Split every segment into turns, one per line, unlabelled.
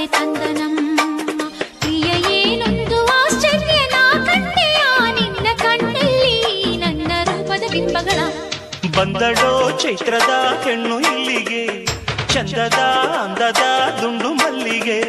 ಆಸೆ ತಂದನಮ್ಮ ಪ್ರಿಯ ಏನೊಂದು ಆಶ್ಚರ್ಯ ನಾ ಕಂಡೆಯ ನಿನ್ನ ಕಣ್ಣಲ್ಲಿ ನನ್ನ ರೂಪದ ಬಿಂಬಗಳ
ಬಂದಡೋ ಚೈತ್ರದ ಹೆಣ್ಣು ಇಲ್ಲಿಗೆ ಚಂದದ ಅಂದದ ದುಂಡು ಮಲ್ಲಿಗೆ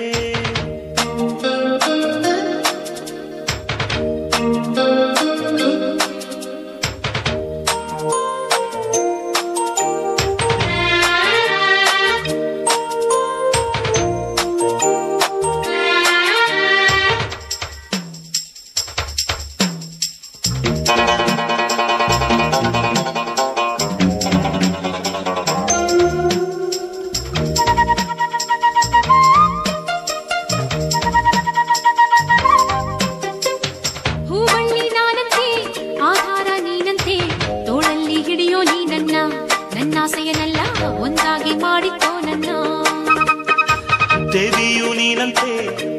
ದೇವಿಯು ನೀನಂತೆ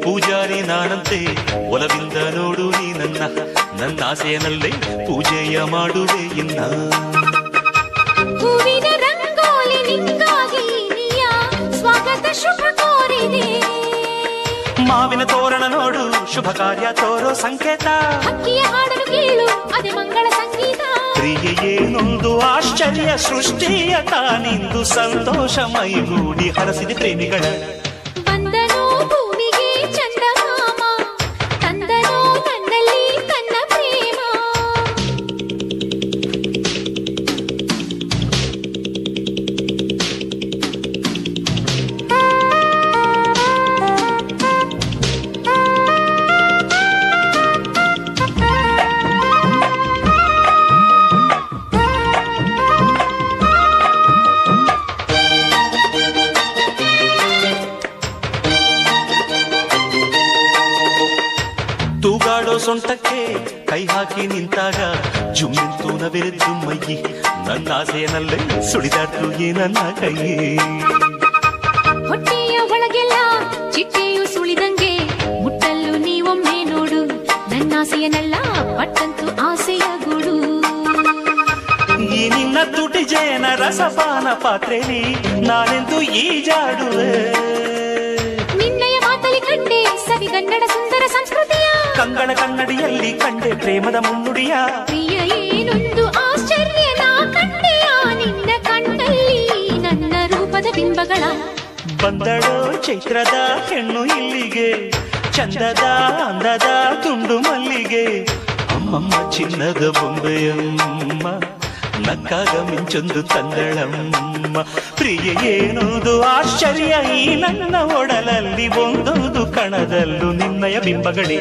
ಪೂಜಾರಿ ನಾನಂತೆ ಒಲವಿಂದ ನೋಡು ನೀ ನನ್ನ ಆಸೆಯನಲ್ಲೇ ಪೂಜೆಯ ಮಾಡುವೆ ಇನ್ನ
ಹೂವಿನ ರಂಗೋಲಿ ನಿಂಗಾಗಿ ಸ್ವಾಗತ ಶುಭ ಕೋರಿದೆ
ಮಾವಿನ ತೋರಣ ನೋಡು ಶುಭ ಕಾರ್ಯ ತೋರೋ ಸಂಕೇತ
ಹಕ್ಕಿಯ ಹಾಡಲು ಕೇಳು ಅದೇ ಮಂಗಳ ಸಂಗೀತ
ಪ್ರಿಯ ಏನೊಂದು ಆಶ್ಚರ್ಯ ಸೃಷ್ಟಿಯ ತಾನಿಂದು ಸಂತೋಷ ಮೈಗೂಡಿ ಹರಸಿದೆ ಪ್ರೇಮಿಗಳ
ಬಂದನೋ ಭೂಮಿಗೆ ಚಂದಮಾಮ ತಂದನೋ ನನ್ನಲ್ಲಿ ತನ್ನ ಪ್ರೇಮ
ತೂಗಾಡೋ ಸೊಂಟಕ್ಕೆ ಕೈ ಹಾಕಿ ನಿಂತಾಗ ಜುಮ್ಮಿಂತು ನವಿರೆದ್ದು ಮೈಯಿ ನನ್ನ ಆಸೆಯನಲ್ಲೇ ಸುಳಿದಾಡ್ತು ನನ್ನ ಕೈಯೇ
ಹೊಟ್ಟೆಯ ಒಳಗೆಲ್ಲ ಚಿಟ್ಟೆಯು ಸುಳಿದಂಗೆ ಮುಟ್ಟಲು ನೀವೊಮ್ಮೆ ನೋಡು ನನ್ನ ಆಸೆಯನೆಲ್ಲ ಪಟ್ಟಂತು ಆಸೆಯ ಗೂಡು
ಈ ನಿನ್ನ ತುಟಿ ಜೇನ ರಸಪಾನ ಪಾತ್ರೆಲಿ ನಾನೆಂದು ಈಜಾಡುವೆ
ನಿನ್ನಯ ಮಾತಲಿ ಕಂಡೆ ಸವಿಗನ್ನಡ ಸುಂದರ ಸಂಸ್ಕೃತಿಯ
ಕಂಗಳ ಕನ್ನಡಿಯಲ್ಲಿ ಕಂಡೆ ಪ್ರೇಮದ ಮುನ್ನುಡಿಯ
ಪ್ರಿಯ ಏನೊಂದು ಆಶ್ಚರ್ಯ ನಾ ಕಂಡೆಯ ನಿನ್ನ ಕಣ್ಣಲ್ಲಿ ನನ್ನ ರೂಪದ ಬಿಂಬಗಳ
ಬಂದಳೋ ಚೈತ್ರದ ಹೆಣ್ಣು ಇಲ್ಲಿಗೆ ಚಂದದ ಅಂದದ ತುಂಡು ಮಲ್ಲಿಗೆ ಅಮ್ಮಮ್ಮ ಚಿನ್ನದ ಬೊಂಬೆಯಮ್ಮ ನಕ್ಕಾಗ ಮಿಂಚೊಂದು ತಂದಳಮ್ಮ ಪ್ರಿಯ ಏನೊಂದು ಆಶ್ಚರ್ಯ ಈ ನನ್ನ ಒಡಲಲ್ಲಿ ಒಂದೊಂದು ಕಣದಲ್ಲೂ ನಿನ್ನಯ ಬಿಂಬಗಳೇ